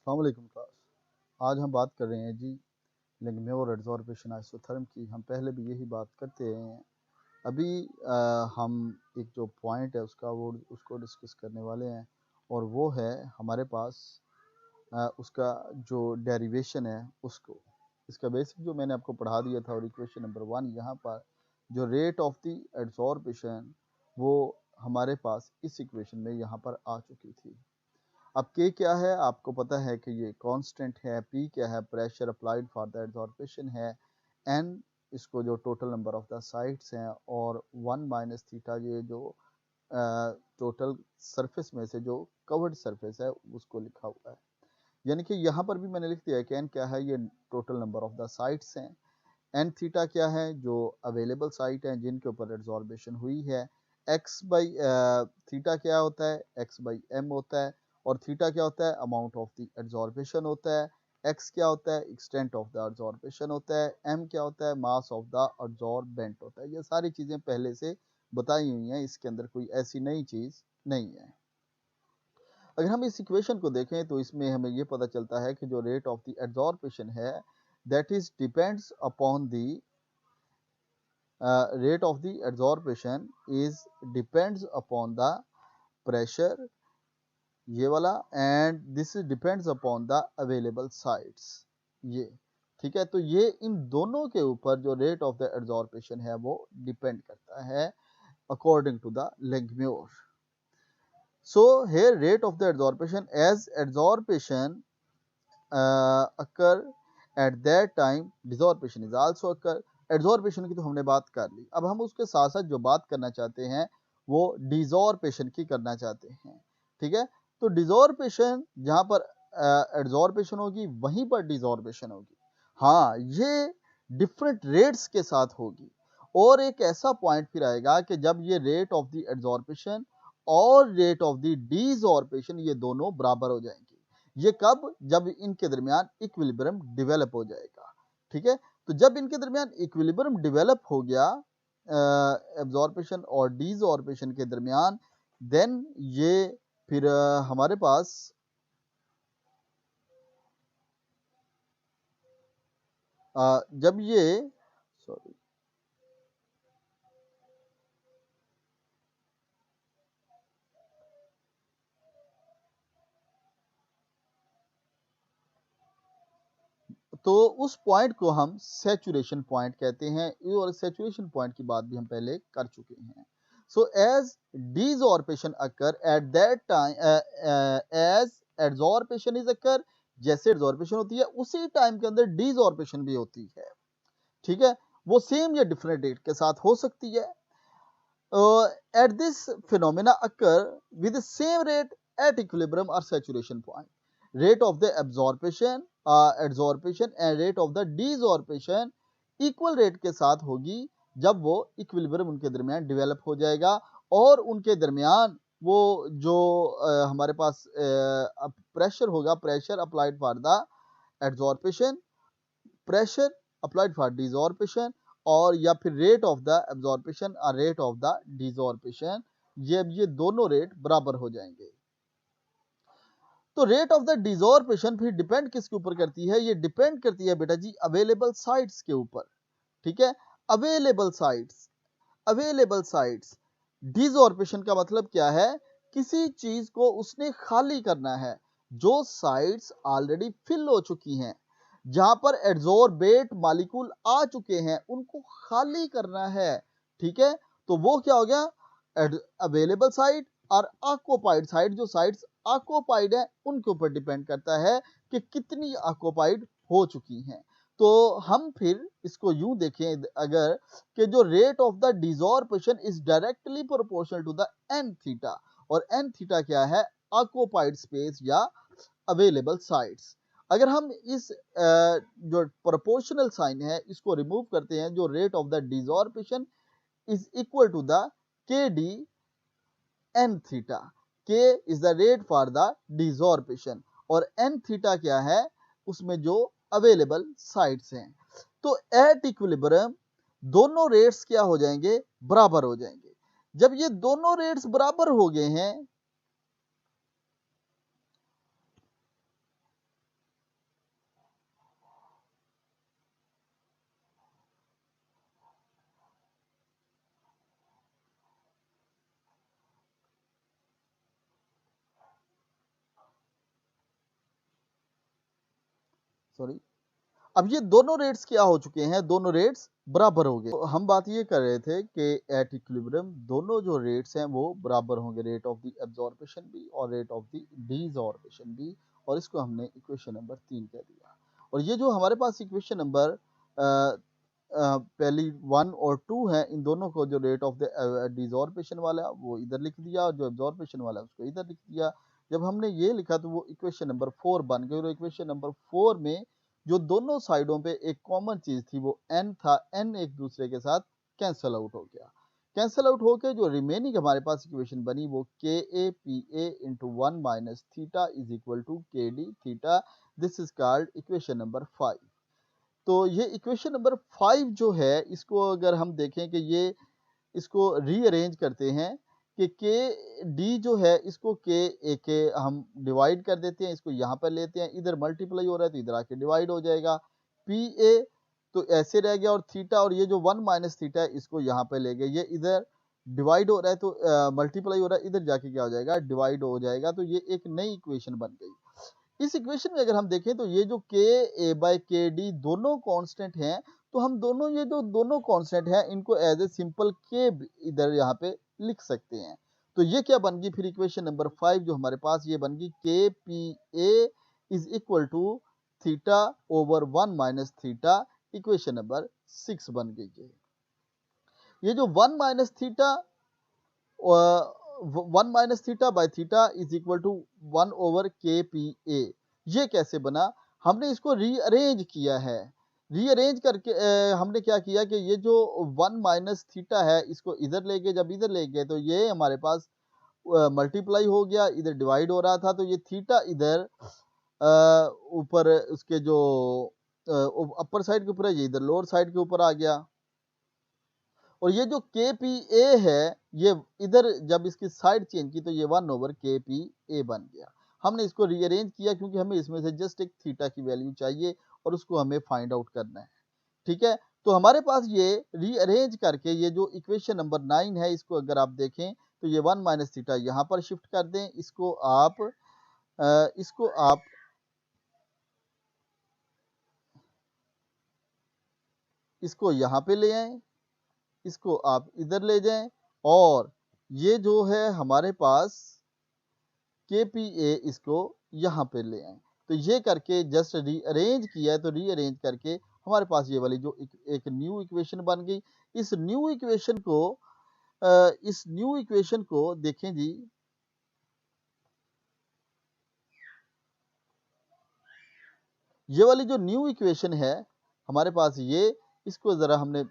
अस्सलाम वालेकुम क्लास। आज हम बात कर रहे हैं जी लिंगम्योर एडजॉर्प्शन आइसोथर्म की। हम पहले भी यही बात करते रहे हैं। अभी हम एक जो पॉइंट है उसको डिस्कस करने वाले हैं और वो है हमारे पास उसका जो डेरिवेशन है उसको। इसका बेसिक जो मैंने आपको पढ़ा दिया था और इक्वेशन नंबर 1 यहाँ पर जो रेट ऑफ द एडजॉर्प्शन वो हमारे पास इस इक्वेशन में यहाँ पर आ चुकी थी। अब के क्या है आपको पता है कि ये कांस्टेंट है, पी क्या है pressure applied for the adsorption है, एन इसको जो total number of the sites हैं और 1 माइनस थीटा ये जो टोटल सरफेस में से जो कवर्ड सरफेस है उसको लिखा हुआ है। यानी कि यहाँ पर भी मैंने लिख दिया है कि एन क्या है, ये total number of the sites हैं। एन थीटा क्या है, जो अवेलेबल साइट हैं जिनके ऊपर एडजॉर्बेशन हुई है। एक्स बाई थीटा क्या होता है, एक्स बाई एम होता है। और थीटा क्या होता है, अमाउंट ऑफ द एडजॉर्बेशन होता है। एक्स क्या होता है, एक्सटेंट ऑफ द एडजॉर्बेशन होता है। एम क्या होता है, मास ऑफ द एडजॉर्बेंट होता है। ये सारी चीज़ें पहले से बताई हुई हैं, इसके अंदर कोई ऐसी नई चीज़ नहीं है। अगर हम इस इक्वेशन को देखें तो इसमें हमें ये पता चलता है कि जो रेट ऑफ द एडजॉर्प्शन है that is depends upon the rate of the adsorption is depends upon the pressure, ये वाला, and this depends upon the available sites. ये ठीक है, तो ये इन दोनों के ऊपर जो रेट ऑफ द एडजॉर्प्शन है वो डिपेंड करता है according to the Langmuir. So here rate of the adsorption as adsorption occur at that time desorption is also occur। एडजॉर्पेशन की तो हमने बात कर ली, अब हम उसके साथ साथ जो बात करना चाहते हैं वो डिजॉर्पेशन की करना चाहते हैं। ठीक है, तो डिजॉर्पेशन जहां पर एडजॉर्पेशन होगी वहीं पर डिजॉर्पेशन होगी। हाँ, ये डिफरेंट रेट्स के साथ होगी। और एक ऐसा पॉइंट फिर आएगा कि जब ये रेट ऑफ द एडजॉर्पेशन और रेट ऑफ द डिजॉर्पेशन ये दोनों बराबर हो जाएंगे। ये कब, जब इनके दरमियान इक्विलिब्रियम डेवलप हो जाएगा। ठीक है, तो जब इनके दरमियान इक्विलिब्रियम डेवलप हो गया एब्जॉर्प्शन और डिजॉर्प्शन के दरमियान, देन ये फिर हमारे पास जब ये सॉरी तो उस पॉइंट को हम सैचुरेशन पॉइंट कहते हैं, और सैचुरेशन पॉइंट की बात भी हम पहले कर चुके हैं। So as desorption occur at that time as adsorption is occur, जैसे एडजॉर्पेशन होती है उसी टाइम के अंदर डिसऑर्पेशन भी होती है। ठीक है, वो सेम या डिफरेंट रेट के साथ हो सकती है। At this phenomena occur with same rate at equilibrium और saturation point. rate of the absorption adsorption and rate of the desorption equal rate के साथ होगी जब वो इक्विलिब्रियम उनके दरमियान डेवलप हो जाएगा और उनके दरमियान वो जो हमारे पास प्रेशर होगा, pressure applied for the adsorption, pressure applied for desorption, और या फिर रेट ऑफ द एब्जॉर्पेशन और रेट ऑफ द डिजॉर्पेशन, ये दोनों रेट बराबर हो जाएंगे। तो रेट ऑफ द डिसऑर्पेशन फिर डिपेंड किसके ऊपर करती है, ये डिपेंड करती है बेटा जी अवेलेबल साइट्स के ऊपर। ठीक है, अवेलेबल साइट्स, अवेलेबल साइट्स। डिसऑर्पेशन का मतलब क्या है, किसी चीज को उसने खाली करना है, जो साइट्स ऑलरेडी फिल हो चुकी हैं, जहां पर एड्सॉर्बेट मॉलिक्यूल आ चुके हैं, उनको खाली करना है। ठीक है, तो वो क्या हो गया, अवेलेबल साइट। और ऑक्युपाइड साइट, जो साइट्स ऑक्युपाइड है उनके ऊपर डिपेंड करता है कि कितनी ऑक्युपाइड हो चुकी हैं। तो हम फिर इसको यूं देखें अगर, कि जो rate of the desorption is directly proportional to the n theta, और एन थीटा क्या है, ऑक्युपाइड स्पेस या अवेलेबल साइट्स। अगर हम इस जो प्रोपोर्शनल साइन है इसको रिमूव करते हैं, जो rate of the desorption is equal to the k d n theta. K is the rate for the desorption और एन थीटा क्या है, उसमें जो अवेलेबल साइट्स हैं। तो एट इक्विलिब्रियम दोनों रेट्स क्या हो जाएंगे, बराबर हो जाएंगे। जब ये दोनों रेट्स बराबर हो गए हैं, सॉरी, अब ये दोनों रेट्स क्या हो चुके हैं, दोनों रेट्स बराबर हो गए। तो हम बात ये कर रहे थे कि एट इक्विलिब्रियम दोनों जो रेट्स हैं वो बराबर होंगे, रेट ऑफ द एब्जॉर्प्शन भी और रेट ऑफ द डीजॉर्प्शन भी, और इसको हमने इक्वेशन नंबर 3 कह दिया। और ये जो हमारे पास इक्वेशन नंबर पहली 1 और 2 है, इन दोनों को जो रेट ऑफ द डीजॉर्प्शन वाला वो इधर लिख दिया और जो एब्जॉर्प्शन वाला उसको इधर लिख दिया। जब हमने ये लिखा तो वो इक्वेशन नंबर 4 बन गई, और इक्वेशन नंबर 4 में जो दोनों साइडों पे एक कॉमन चीज थी वो n था, n एक दूसरे के साथ कैंसल आउट हो गया। कैंसल आउट होकर जो रिमेनिंग हमारे पास इक्वेशन बनी वो k a p a into 1 minus theta is equal to k d theta. This is called equation number 5। तो ये इक्वेशन नंबर 5 जो है, इसको अगर हम देखें कि ये इसको रीअरेंज करते हैं कि के डी जो है इसको के ए के हम डिवाइड कर देते हैं, इसको यहाँ पर लेते हैं, इधर मल्टीप्लाई हो रहा है तो इधर आके डिवाइड हो जाएगा, पी ए तो ऐसे रह गया, और थीटा और ये जो 1 माइनस थीटा है इसको यहाँ पे ले गए, ये इधर डिवाइड हो रहा है तो मल्टीप्लाई हो रहा है, इधर जाके क्या हो जाएगा, डिवाइड हो जाएगा। तो ये एक नई इक्वेशन बन गई। इस इक्वेशन में अगर हम देखें तो ये जो के ए बाई के डी दोनों कांस्टेंट हैं, तो हम दोनों ये जो दोनों कांस्टेंट हैं इनको एज ए सिंपल के इधर यहाँ पे लिख सकते हैं। तो ये क्या बन गई फिर इक्वेशन नंबर 5 जो हमारे पास ये बन गई, K P A is equal to theta over 1 minus theta, equation number 6 बन गई है। ये जो 1 minus theta 1 minus theta by theta is equal to 1 over K P A, ये कैसे बना, हमने इसको रीअरेंज किया है। रीअरेंज करके हमने क्या किया कि ये जो 1 माइनस थीटा है इसको इधर ले गए, जब इधर ले गए तो ये हमारे पास मल्टीप्लाई हो गया, इधर डिवाइड हो रहा था, तो ये थीटा इधर ऊपर उसके जो अपर साइड के ऊपर है, ये इधर लोअर साइड के ऊपर आ गया। और ये जो के पी ए है ये इधर जब इसकी साइड चेंज की तो ये 1 ओवर के पी ए बन गया। हमने इसको रीअरेंज किया क्योंकि हमें इसमें से जस्ट एक थीटा की वैल्यू चाहिए और उसको हमें फाइंड आउट करना है। ठीक है, तो हमारे पास ये रीअरेंज करके ये जो इक्वेशन नंबर 9 है इसको अगर आप देखें तो ये 1 माइनस थीटा यहाँ पर शिफ्ट कर दें, इसको आप इसको यहाँ पे ले आए, इसको आप इधर ले जाएं, और ये जो है हमारे पास के पी ए इसको यहाँ पे ले आए। तो ये करके जस्ट रीअरेंज किया है, तो रीअरेंज करके हमारे पास ये वाली जो एक न्यू इक्वेशन बन गई। इस न्यू इक्वेशन को देखें जी, ये वाली जो न्यू इक्वेशन है हमारे पास ये, इसको ज़रा हमने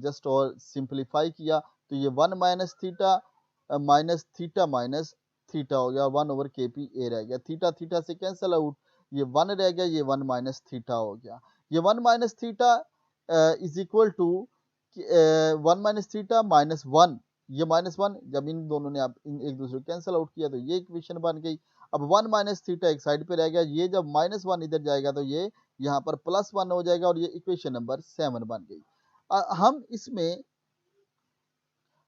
जस्ट और सिंप्लीफाई किया तो ये 1 माइनस थीटा माइनस थीटा हो गया, 1 ओवर के पी ए रह गया, थीटा थीटा से कैंसल आउट, ये 1 रह गया, ये 1 माइनस थीटा हो गया। ये 1 minus theta is equal to 1 minus theta minus 1, ये माइनस 1 जब इन दोनों ने आप एक दूसरे को कैंसिल आउट किया तो ये इक्वेशन बन गई। अब 1 माइनस थीटा एक साइड पे रह गया, ये जब माइनस 1 इधर जाएगा तो ये यहाँ पर प्लस 1 हो जाएगा, और ये इक्वेशन नंबर 7 बन गई। हम इसमें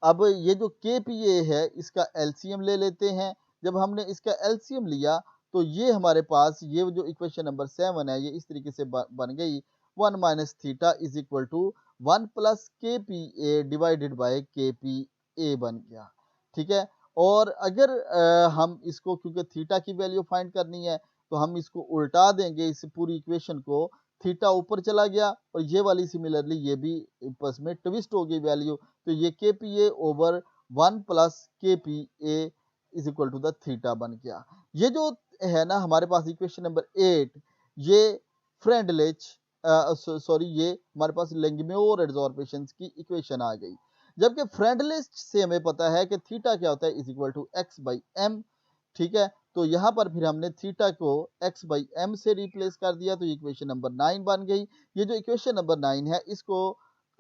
अब ये जो के पी ए है इसका एलसीएम ले लेते हैं। जब हमने इसका एलसीएम लिया तो ये हमारे पास ये जो इक्वेशन नंबर 7 है ये इस तरीके से बन गई, 1 minus theta is equal to 1 plus K P A divided by K P A बन गया। ठीक है, और अगर हम इसको क्योंकि थीटा की वैल्यू फाइंड करनी है तो हम इसको उल्टा देंगे, इस पूरी इक्वेशन को, थीटा ऊपर चला गया और ये वाली सिमिलरली ये भी आपस में ट्विस्ट हो गई वैल्यू, तो ये K P A over 1 plus K P A is equal to the theta बन गया। ये जो है ना हमारे पास इक्वेशन नंबर 8, ये फ्रेंडलिच सॉरी ये हमारे पास लेंगम्योर एडसॉर्प्शन की इक्वेशन आ गई। जबकि फ्रेंडलिच से हमें पता है कि थीटा क्या होता है, is equal to X by M. ठीक है, तो यहाँ पर फिर हमने थीटा को x बाई एम से रिप्लेस कर दिया, तो इक्वेशन नंबर 9 बन गई। ये जो इक्वेशन नंबर 9 है इसको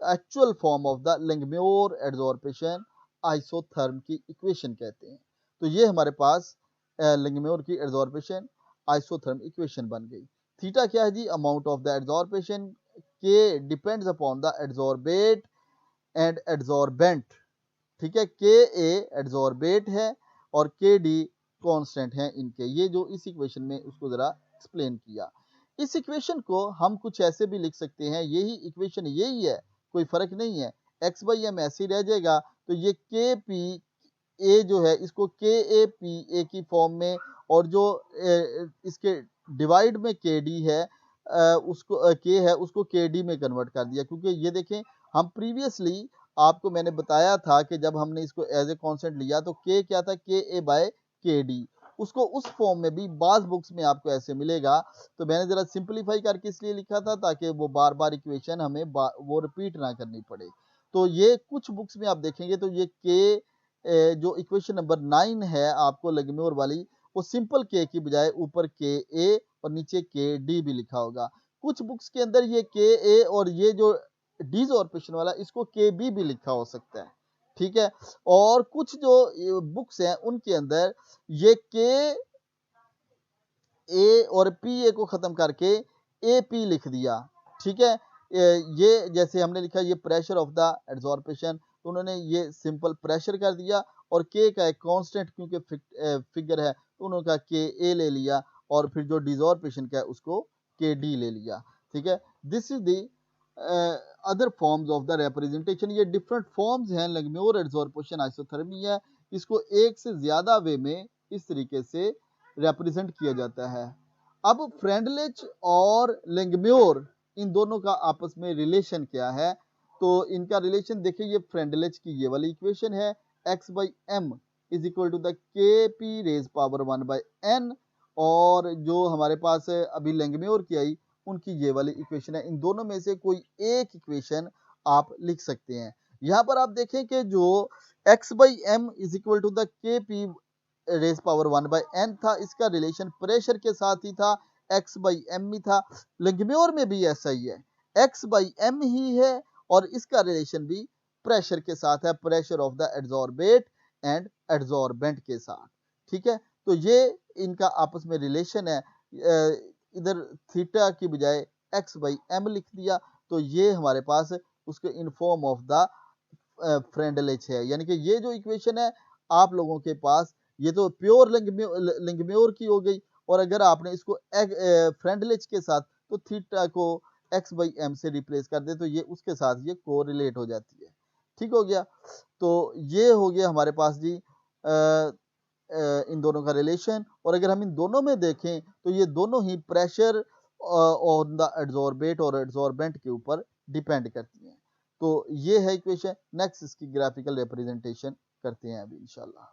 actual form of the Langmuir adsorption isotherm की इक्वेशन कहते हैं। तो ये हमारे पास लेंगम्योर की एडसॉर्प्शन आइसोथर्म इक्वेशन बन गई। थीटा क्या है जी, अमाउंट ऑफ द एडसॉर्प्शन, के डिपेंड्स अपॉन द एडसॉर्बेट एंड एडसॉर्बेंट। ठीक है, के ए एडसॉर्बेट है और के डी कांस्टेंट हैं इनके, ये जो इस इक्वेशन में उसको जरा एक्सप्लेन किया। इस इक्वेशन को हम कुछ ऐसे भी लिख सकते हैं, यही इक्वेशन यही है, कोई फर्क नहीं है। एक्स बाई एम ऐसे ही रह जाएगा, तो ये के पी ए जो है इसको के ए पी ए की फॉर्म में, और जो इसके डिवाइड में के डी है उसको के है उसको के डी में कन्वर्ट कर दिया, क्योंकि ये देखें हम प्रीवियसली आपको मैंने बताया था कि जब हमने इसको एज ए कॉन्स्टेंट लिया तो के क्या था, के ए बाय के डी, उसको उस फॉर्म में भी बाज बुक्स में आपको ऐसे मिलेगा। तो मैंने जरा सिंपलीफाई करके इसलिए लिखा था ताकि वो बार बार इक्वेशन हमें वो रिपीट ना करनी पड़े। तो ये कुछ बुक्स में आप देखेंगे तो ये के जो इक्वेशन नंबर 9 है आपको लेग्म्योर वाली, वो सिंपल के की बजाय ऊपर के ए और नीचे के डी भी लिखा होगा। कुछ बुक्स के अंदर ये के ए और ये जो डिसऑर्पेशन वाला इसको के बी भी लिखा हो सकता है, ठीक है। और कुछ जो बुक्स हैं उनके अंदर ये के ए और पी ए को खत्म करके ए पी लिख दिया, ठीक है। ये जैसे हमने लिखा ये प्रेशर ऑफ द एड्सॉर्प्शन, तो उन्होंने ये सिंपल प्रेशर कर दिया, और के का एक कांस्टेंट क्योंकि फिगर है तो उन्होंने कहा के ए ले लिया, और फिर जो डिसऑर्प्शन का है उसको के डी ले लिया, ठीक है। This is the other forms of the representation. ये डिफरेंट फॉर्म्स हैं, लेग्म्योर, एड्सॉर्प्शन, आइसोथर्मी है। इसको एक से ज्यादा वे में इस तरीके से रिप्रेजेंट किया जाता है। अब फ्रेंडलिच और लेग्म्योर इन दोनों का आपस में रिलेशन क्या है, तो इनका रिलेशन देखिए, ये फ्रेंडलिच की ये वाली इक्वेशन है, x by m is equal to the k p raise power 1 by n, और जो हमारे पास अभी लेग्म्योर की आई उनकी ये वाली इक्वेशन है। इन दोनों में से कोई एक इक्वेशन आप लिख सकते हैं। यहाँ पर आप देखें कि जो x by m is equal to the k p raise power 1 by n था, इसका रिलेशन प्रेशर के साथ ही था, x बाई एम ही था। लेग्म्योर में भी ऐसा ही है, x बाई एम ही है और इसका रिलेशन भी प्रेशर के साथ है, pressure of the adsorbate and adsorbent के साथ, ठीक है। तो ये इनका आपस में रिलेशन है। इधर थीटा की बजाय x बाई एम लिख दिया, तो ये हमारे पास उसके in form of the Freundlich है। यानी कि ये जो इक्वेशन है आप लोगों के पास, ये तो प्योर लेग्म्योर की हो गई, और अगर आपने इसको फ्रेंडलिच के साथ तो थीटा को x बाई एम से रिप्लेस कर दे तो ये उसके साथ ये कोरिलेट हो जाती है, ठीक हो गया। तो ये हो गया हमारे पास जी इन दोनों का रिलेशन। और अगर हम इन दोनों में देखें तो ये दोनों ही प्रेशर ऑन द एड्सॉर्बेट और एड्सॉर्बेंट के ऊपर डिपेंड करती हैं। तो ये है इक्वेशन। नेक्स्ट इसकी ग्राफिकल रिप्रेजेंटेशन करते हैं अभी इंशाल्लाह।